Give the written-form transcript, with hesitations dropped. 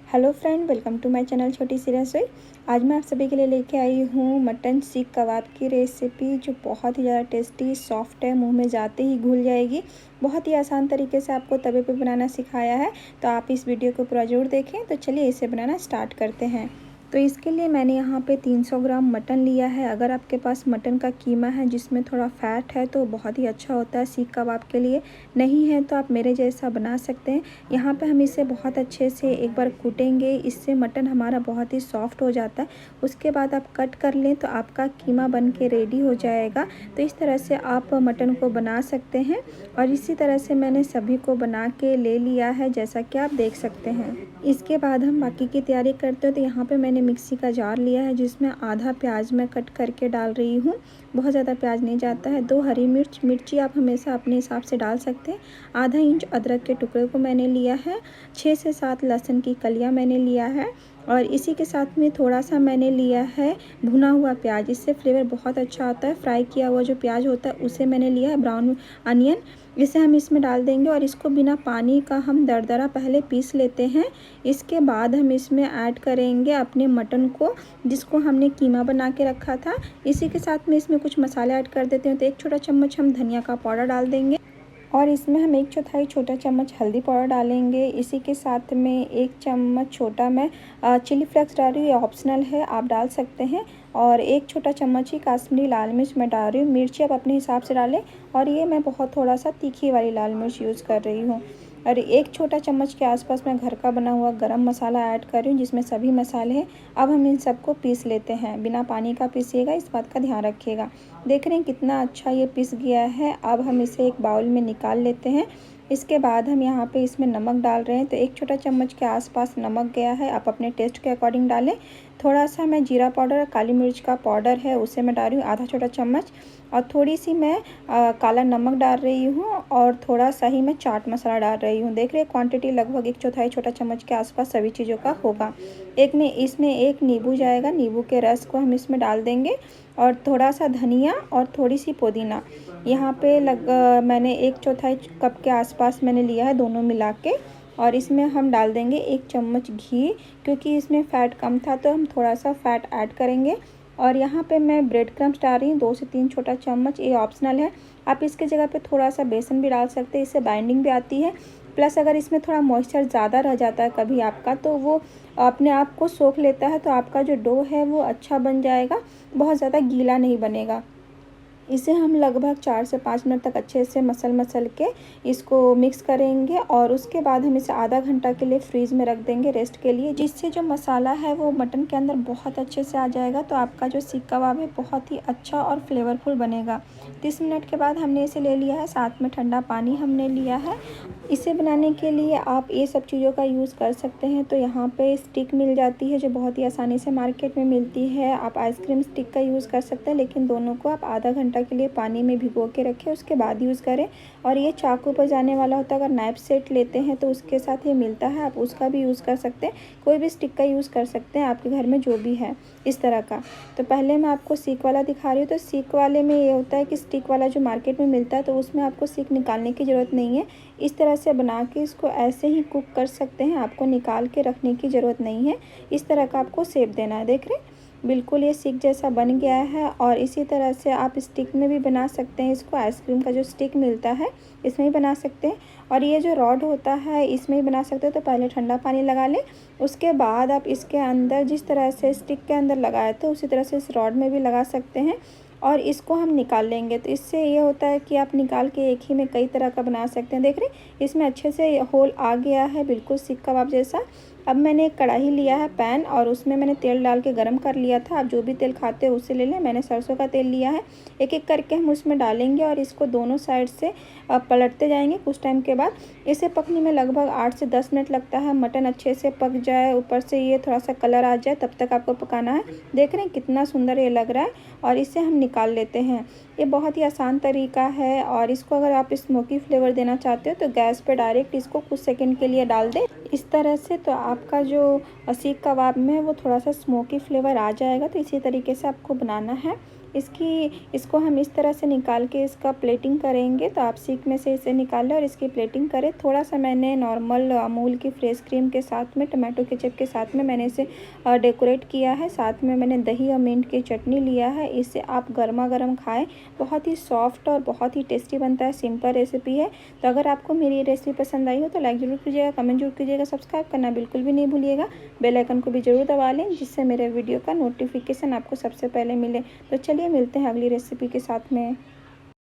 Hello friend, welcome to my channel छोटी सी रसोई। आज मैं आप सभी के लिए लेके आई हूँ मटन सीख कबाब की रेसिपी, जो बहुत ही ज़्यादा टेस्टी सॉफ्ट है, मुंह में जाते ही घुल जाएगी। बहुत ही आसान तरीके से आपको तवे पे बनाना सिखाया है, तो आप इस वीडियो को पूरा जरूर देखें। तो चलिए इसे बनाना स्टार्ट करते हैं। तो इसके लिए मैंने यहाँ पे 300 ग्राम मटन लिया है। अगर आपके पास मटन का कीमा है जिसमें थोड़ा फैट है तो बहुत ही अच्छा होता है सीख कबाब के लिए। नहीं है तो आप मेरे जैसा बना सकते हैं। यहाँ पे हम इसे बहुत अच्छे से एक बार कूटेंगे, इससे मटन हमारा बहुत ही सॉफ्ट हो जाता है। उसके बाद आप कट कर लें तो आपका कीमा बन के रेडी हो जाएगा। तो इस तरह से आप मटन को बना सकते हैं और इसी तरह से मैंने सभी को बना के ले लिया है, जैसा कि आप देख सकते हैं। इसके बाद हम बाकी की तैयारी करते हैं। तो यहाँ पे मैंने मिक्सी का जार लिया है जिसमें आधा प्याज मैं कट करके डाल रही हूँ। बहुत ज़्यादा प्याज नहीं जाता है। 2 हरी मिर्ची आप हमेशा अपने हिसाब से डाल सकते हैं। आधा इंच अदरक के टुकड़े को मैंने लिया है। 6 से 7 लहसुन की कलियाँ मैंने लिया है और इसी के साथ में थोड़ा सा मैंने लिया है भुना हुआ प्याज। इससे फ्लेवर बहुत अच्छा आता है। फ्राई किया हुआ जो प्याज होता है उसे मैंने लिया है, ब्राउन अनियन। इसे हम इसमें डाल देंगे और इसको बिना पानी का हम दरदरा पहले पीस लेते हैं। इसके बाद हम इसमें ऐड करेंगे अपने मटन को, जिसको हमने कीमा बना के रखा था। इसी के साथ में इसमें कुछ मसाले ऐड कर देते हैं। तो 1 छोटा चम्मच हम धनिया का पाउडर डाल देंगे और इसमें हम 1/4 छोटा चम्मच हल्दी पाउडर डालेंगे। इसी के साथ में 1 चम्मच छोटा मैं चिली फ्लेक्स डाल रही हूँ, ये ऑप्शनल है, आप डाल सकते हैं। और 1 छोटा चम्मच ही काश्मीरी लाल मिर्च मैं डाल रही हूँ। मिर्ची आप अपने हिसाब से डालें और ये मैं बहुत थोड़ा सा तीखी वाली लाल मिर्च यूज़ कर रही हूँ। और 1 छोटा चम्मच के आसपास मैं घर का बना हुआ गरम मसाला ऐड कर रही हूँ, जिसमें सभी मसाले हैं। अब हम इन सबको पीस लेते हैं। बिना पानी का पीसिएगा, इस बात का ध्यान रखिएगा। देख रहे हैं कितना अच्छा ये पिस गया है। अब हम इसे एक बाउल में निकाल लेते हैं। इसके बाद हम यहाँ पे इसमें नमक डाल रहे हैं। तो 1 छोटा चम्मच के आसपास नमक गया है, आप अपने टेस्ट के अकॉर्डिंग डालें। थोड़ा सा मैं जीरा पाउडर, काली मिर्च का पाउडर है उसे मैं डाल रही हूँ, आधा छोटा चम्मच। और थोड़ी सी मैं काला नमक डाल रही हूँ और थोड़ा सा ही मैं चाट मसाला डाल रही हूँ। देख रहे हैं क्वांटिटी लगभग 1/4 छोटा चम्मच के आसपास सभी चीज़ों का होगा। इसमें एक नींबू जाएगा, नींबू के रस को हम इसमें डाल देंगे और थोड़ा सा धनिया और थोड़ी सी पुदीना। यहाँ पे मैंने 1/4 कप के आसपास मैंने लिया है दोनों मिला के। और इसमें हम डाल देंगे 1 चम्मच घी, क्योंकि इसमें फ़ैट कम था तो हम थोड़ा सा फ़ैट ऐड करेंगे। और यहाँ पे मैं ब्रेड क्रम्स डाल रही हूँ 2 से 3 छोटा चम्मच, ये ऑप्शनल है। आप इसके जगह पे थोड़ा सा बेसन भी डाल सकते हैं, इससे बाइंडिंग भी आती है। प्लस अगर इसमें थोड़ा मॉइस्चर ज़्यादा रह जाता है कभी आपका, तो वो अपने आप को सोख लेता है, तो आपका जो डो है वो अच्छा बन जाएगा, बहुत ज़्यादा गीला नहीं बनेगा। इसे हम लगभग 4 से 5 मिनट तक अच्छे से मसल के इसको मिक्स करेंगे और उसके बाद हम इसे आधा घंटा के लिए फ्रीज़ में रख देंगे रेस्ट के लिए, जिससे जो मसाला है वो मटन के अंदर बहुत अच्छे से आ जाएगा। तो आपका जो सीख कबाब है बहुत ही अच्छा और फ्लेवरफुल बनेगा। 30 मिनट के बाद हमने इसे ले लिया है, साथ में ठंडा पानी हमने लिया है। इसे बनाने के लिए आप ये सब चीज़ों का यूज़ कर सकते हैं। तो यहाँ पे स्टिक मिल जाती है जो बहुत ही आसानी से मार्केट में मिलती है। आप आइसक्रीम स्टिक का यूज़ कर सकते हैं, लेकिन दोनों को आप आधा घंटा के लिए पानी में भिगो के रखें, उसके बाद यूज़ करें। और ये चाकू पर जाने वाला होता है, अगर नाइफ सेट लेते हैं तो उसके साथ ये मिलता है, आप उसका भी यूज़ कर सकते हैं। कोई भी स्टिक का यूज़ कर सकते हैं आपके घर में जो भी है इस तरह का। तो पहले मैं आपको सीख वाला दिखा रही हूँ। तो सीख वाले में ये होता है कि स्टिक वाला जो मार्केट में मिलता है तो उसमें आपको सीख निकालने की ज़रूरत नहीं है। इस तरह से बना के इसको ऐसे ही कुक कर सकते हैं, आपको निकाल के रखने की ज़रूरत नहीं है। इस तरह का आपको शेप देना है। देख रहे हैं बिल्कुल ये स्टिक जैसा बन गया है। और इसी तरह से आप स्टिक में भी बना सकते हैं इसको, आइसक्रीम का जो स्टिक मिलता है इसमें भी बना सकते हैं। और ये जो रॉड होता है इसमें भी बना सकते हैं। तो पहले ठंडा पानी लगा लें, उसके बाद आप इसके अंदर जिस तरह से स्टिक के अंदर लगाए थे उसी तरह से इस रॉड में भी लगा सकते हैं और इसको हम निकाल लेंगे। तो इससे ये होता है कि आप निकाल के एक ही में कई तरह का बना सकते हैं। देख रहे हैं इसमें अच्छे से होल आ गया है, बिल्कुल सीख कबाब जैसा। अब मैंने एक कढ़ाई लिया है, पैन, और उसमें मैंने तेल डाल के गरम कर लिया था। आप जो भी तेल खाते हो उससे ले लें, मैंने सरसों का तेल लिया है। एक एक करके हम उसमें डालेंगे और इसको दोनों साइड से पलटते जाएंगे। कुछ टाइम के बाद इसे पकने में लगभग 8 से 10 मिनट लगता है। मटन अच्छे से पक जाए, ऊपर से ये थोड़ा सा कलर आ जाए, तब तक आपको पकाना है। देख रहे हैं कितना सुंदर ये लग रहा है और इसे हम निकाल लेते हैं। ये बहुत ही आसान तरीका है और इसको अगर आप स्मोकी फ्लेवर देना चाहते हो तो गैस पे डायरेक्ट इसको कुछ सेकंड के लिए डाल दें इस तरह से, तो आपका जो सीख कबाब में वो थोड़ा सा स्मोकी फ्लेवर आ जाएगा। तो इसी तरीके से आपको बनाना है। इसको हम इस तरह से निकाल के इसका प्लेटिंग करेंगे। तो आप सीख में से इसे निकाल लें और इसकी प्लेटिंग करें। थोड़ा सा मैंने नॉर्मल अमूल की फ्रेश क्रीम के साथ में टमाटो केचप के साथ में मैंने इसे डेकोरेट किया है। साथ में मैंने दही और मिंट की चटनी लिया है। इसे आप गर्मा गर्म खाएं, बहुत ही सॉफ्ट और बहुत ही टेस्टी बनता है। सिंपल रेसिपी है। तो अगर आपको मेरी ये रेसिपी पसंद आई हो तो लाइक ज़रूर कीजिएगा, कमेंट जरूर कीजिएगा, सब्सक्राइब करना बिल्कुल भी नहीं भूलिएगा। बेल आइकन को भी ज़रूर दबा लें जिससे मेरे वीडियो का नोटिफिकेशन आपको सबसे पहले मिले। तो चलिए मिलते हैं अगली रेसिपी के साथ में।